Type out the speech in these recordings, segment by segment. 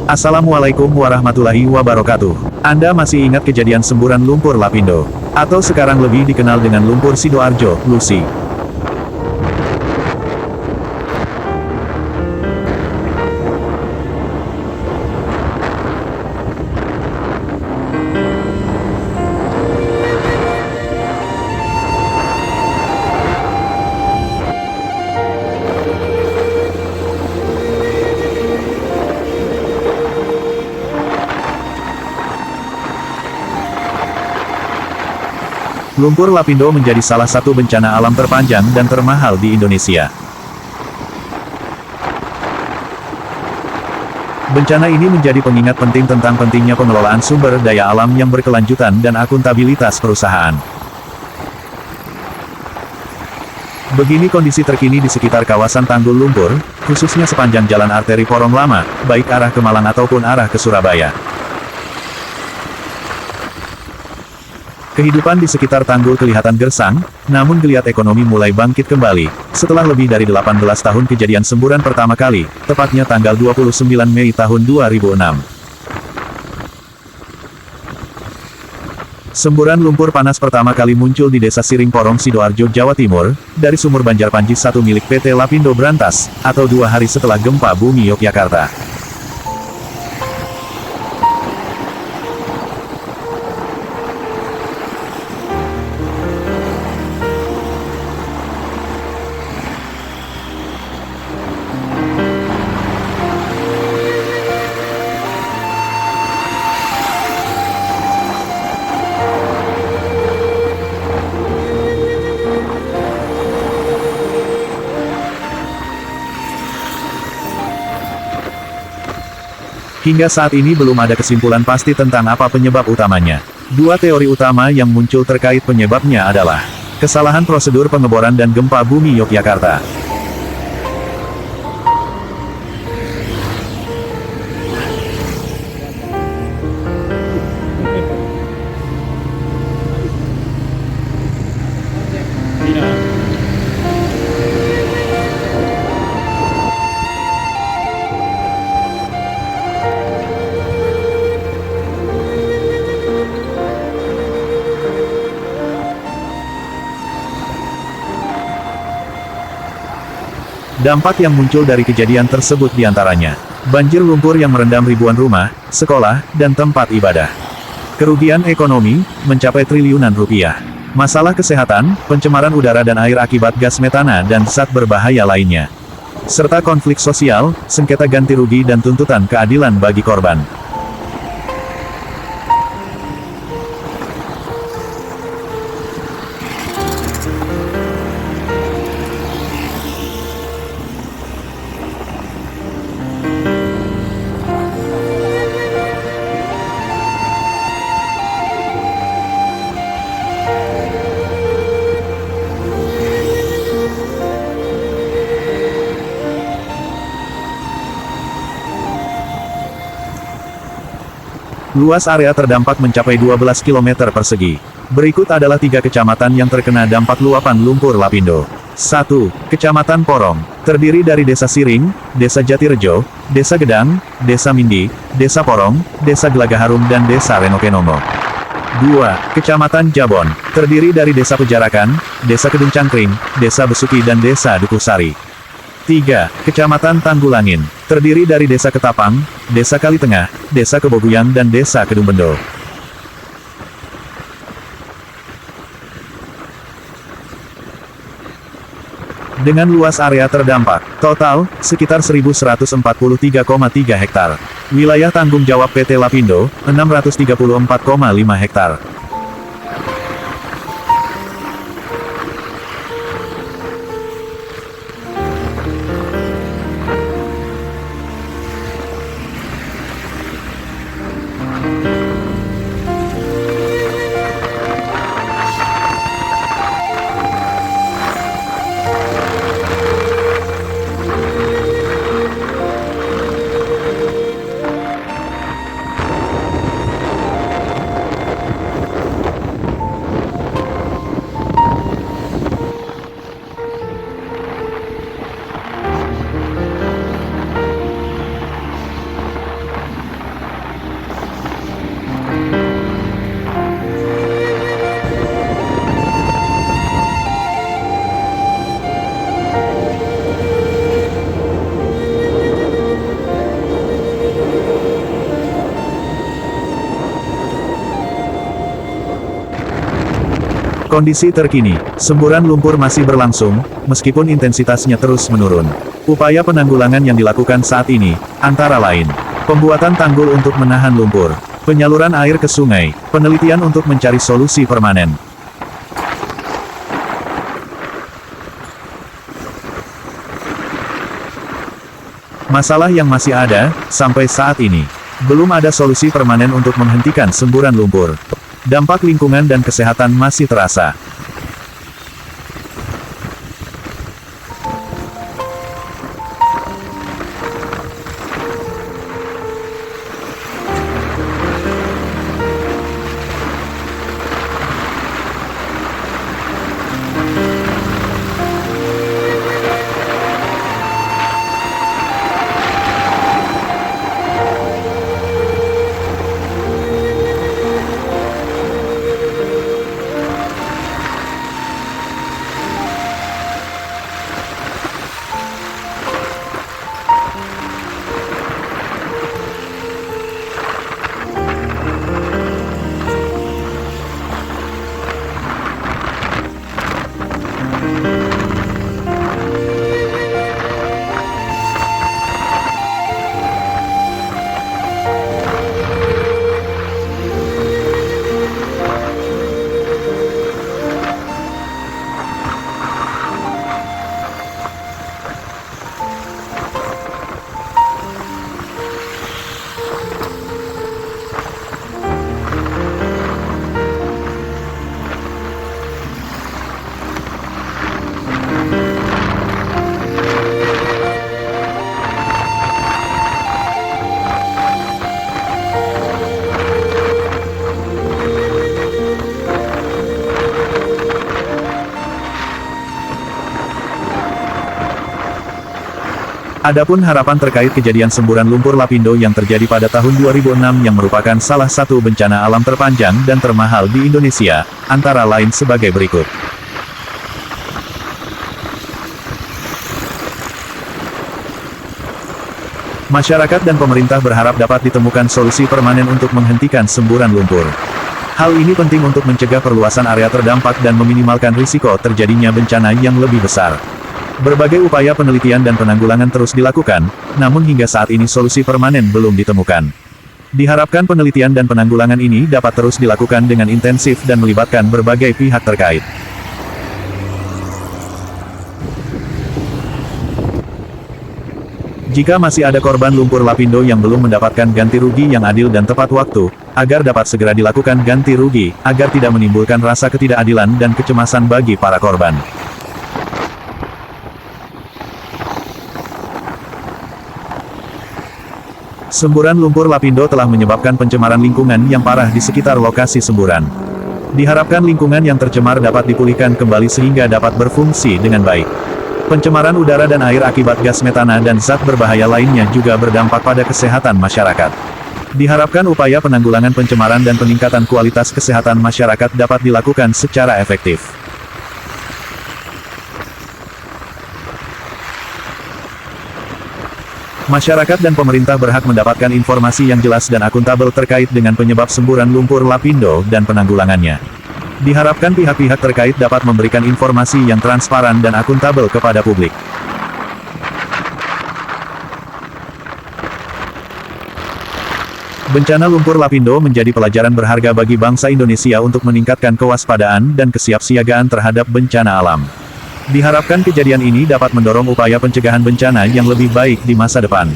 Assalamualaikum warahmatullahi wabarakatuh. Anda masih ingat kejadian semburan lumpur Lapindo? Atau sekarang lebih dikenal dengan lumpur Sidoarjo, Lusi? Lumpur Lapindo menjadi salah satu bencana alam terpanjang dan termahal di Indonesia. Bencana ini menjadi pengingat penting tentang pentingnya pengelolaan sumber daya alam yang berkelanjutan dan akuntabilitas perusahaan. Begini kondisi terkini di sekitar kawasan Tanggul Lumpur, khususnya sepanjang Jalan Arteri Porong Lama, baik arah ke Malang ataupun arah ke Surabaya. Kehidupan di sekitar Tanggul kelihatan gersang, namun geliat ekonomi mulai bangkit kembali, setelah lebih dari 18 tahun kejadian semburan pertama kali, tepatnya tanggal 29 Mei tahun 2006. Semburan lumpur panas pertama kali muncul di Desa Siring Porong Sidoarjo, Jawa Timur, dari sumur Banjar Panji 1 milik PT Lapindo Brantas, atau 2 hari setelah gempa bumi Yogyakarta. Hingga saat ini belum ada kesimpulan pasti tentang apa penyebab utamanya. Dua teori utama yang muncul terkait penyebabnya adalah kesalahan prosedur pengeboran dan gempa bumi Yogyakarta. Dampak yang muncul dari kejadian tersebut diantaranya banjir lumpur yang merendam ribuan rumah, sekolah, dan tempat ibadah. Kerugian ekonomi, mencapai triliunan rupiah. Masalah kesehatan, pencemaran udara dan air akibat gas metana dan zat berbahaya lainnya. Serta konflik sosial, sengketa ganti rugi dan tuntutan keadilan bagi korban. Luas area terdampak mencapai 12 km persegi. Berikut adalah 3 kecamatan yang terkena dampak luapan lumpur Lapindo. 1. Kecamatan Porong, terdiri dari Desa Siring, Desa Jatirejo, Desa Gedang, Desa Mindi, Desa Porong, Desa Gelagaharum dan Desa Renokenomo. 2. Kecamatan Jabon, terdiri dari Desa Pejarakan, Desa Kedung Cangkring, Desa Besuki dan Desa Dukuhsari. 3. Kecamatan Tanggulangin, terdiri dari Desa Ketapang, Desa Kalitengah, Desa Keboguyang dan Desa Kedungbendo. Dengan luas area terdampak, total, sekitar 1143,3 hektar. Wilayah tanggung jawab PT Lapindo, 634,5 hektar. Kondisi terkini, semburan lumpur masih berlangsung, meskipun intensitasnya terus menurun. Upaya penanggulangan yang dilakukan saat ini, antara lain, pembuatan tanggul untuk menahan lumpur, penyaluran air ke sungai, penelitian untuk mencari solusi permanen. Masalah yang masih ada, sampai saat ini, belum ada solusi permanen untuk menghentikan semburan lumpur. Dampak lingkungan dan kesehatan masih terasa. Adapun harapan terkait kejadian semburan lumpur Lapindo yang terjadi pada tahun 2006 yang merupakan salah satu bencana alam terpanjang dan termahal di Indonesia, antara lain sebagai berikut. Masyarakat dan pemerintah berharap dapat ditemukan solusi permanen untuk menghentikan semburan lumpur. Hal ini penting untuk mencegah perluasan area terdampak dan meminimalkan risiko terjadinya bencana yang lebih besar. Berbagai upaya penelitian dan penanggulangan terus dilakukan, namun hingga saat ini solusi permanen belum ditemukan. Diharapkan penelitian dan penanggulangan ini dapat terus dilakukan dengan intensif dan melibatkan berbagai pihak terkait. Jika masih ada korban lumpur Lapindo yang belum mendapatkan ganti rugi yang adil dan tepat waktu, agar dapat segera dilakukan ganti rugi, agar tidak menimbulkan rasa ketidakadilan dan kecemasan bagi para korban. Semburan lumpur Lapindo telah menyebabkan pencemaran lingkungan yang parah di sekitar lokasi semburan. Diharapkan lingkungan yang tercemar dapat dipulihkan kembali sehingga dapat berfungsi dengan baik. Pencemaran udara dan air akibat gas metana dan zat berbahaya lainnya juga berdampak pada kesehatan masyarakat. Diharapkan upaya penanggulangan pencemaran dan peningkatan kualitas kesehatan masyarakat dapat dilakukan secara efektif. Masyarakat dan pemerintah berhak mendapatkan informasi yang jelas dan akuntabel terkait dengan penyebab semburan lumpur Lapindo dan penanggulangannya. Diharapkan pihak-pihak terkait dapat memberikan informasi yang transparan dan akuntabel kepada publik. Bencana lumpur Lapindo menjadi pelajaran berharga bagi bangsa Indonesia untuk meningkatkan kewaspadaan dan kesiapsiagaan terhadap bencana alam. Diharapkan kejadian ini dapat mendorong upaya pencegahan bencana yang lebih baik di masa depan.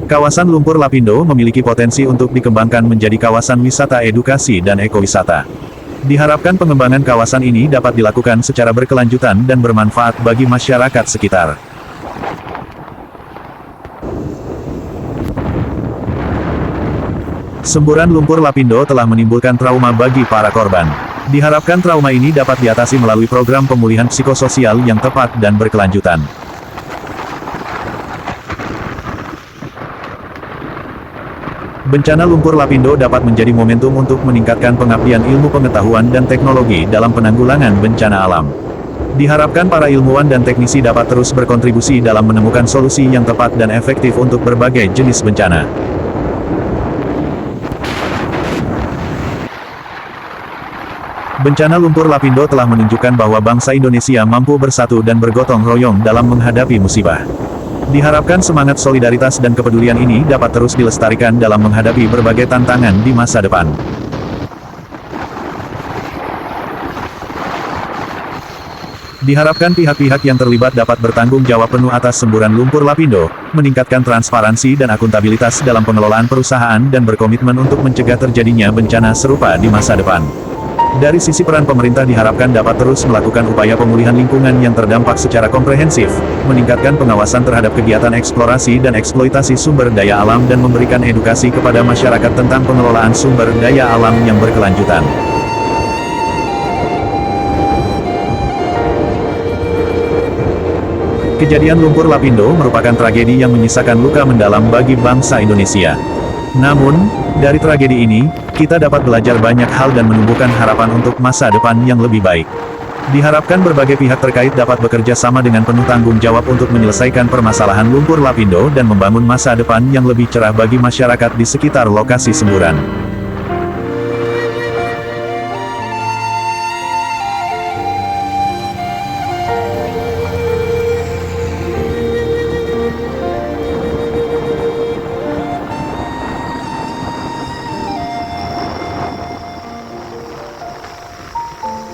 Kawasan lumpur Lapindo memiliki potensi untuk dikembangkan menjadi kawasan wisata edukasi dan ekowisata. Diharapkan pengembangan kawasan ini dapat dilakukan secara berkelanjutan dan bermanfaat bagi masyarakat sekitar. Semburan lumpur Lapindo telah menimbulkan trauma bagi para korban. Diharapkan trauma ini dapat diatasi melalui program pemulihan psikososial yang tepat dan berkelanjutan. Bencana lumpur Lapindo dapat menjadi momentum untuk meningkatkan pengabdian ilmu pengetahuan dan teknologi dalam penanggulangan bencana alam. Diharapkan para ilmuwan dan teknisi dapat terus berkontribusi dalam menemukan solusi yang tepat dan efektif untuk berbagai jenis bencana. Bencana lumpur Lapindo telah menunjukkan bahwa bangsa Indonesia mampu bersatu dan bergotong royong dalam menghadapi musibah. Diharapkan semangat solidaritas dan kepedulian ini dapat terus dilestarikan dalam menghadapi berbagai tantangan di masa depan. Diharapkan pihak-pihak yang terlibat dapat bertanggung jawab penuh atas semburan lumpur Lapindo, meningkatkan transparansi dan akuntabilitas dalam pengelolaan perusahaan dan berkomitmen untuk mencegah terjadinya bencana serupa di masa depan. Dari sisi peran pemerintah diharapkan dapat terus melakukan upaya pemulihan lingkungan yang terdampak secara komprehensif, meningkatkan pengawasan terhadap kegiatan eksplorasi dan eksploitasi sumber daya alam dan memberikan edukasi kepada masyarakat tentang pengelolaan sumber daya alam yang berkelanjutan. Kejadian lumpur Lapindo merupakan tragedi yang menyisakan luka mendalam bagi bangsa Indonesia. Namun, dari tragedi ini, kita dapat belajar banyak hal dan menumbuhkan harapan untuk masa depan yang lebih baik. Diharapkan berbagai pihak terkait dapat bekerja sama dengan penuh tanggung jawab untuk menyelesaikan permasalahan lumpur Lapindo dan membangun masa depan yang lebih cerah bagi masyarakat di sekitar lokasi semburan.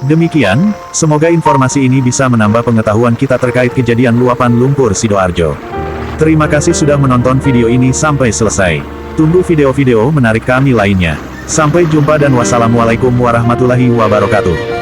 Demikian, semoga informasi ini bisa menambah pengetahuan kita terkait kejadian luapan lumpur Sidoarjo. Terima kasih sudah menonton video ini sampai selesai. Tunggu video-video menarik kami lainnya. Sampai jumpa dan wassalamualaikum warahmatullahi wabarakatuh.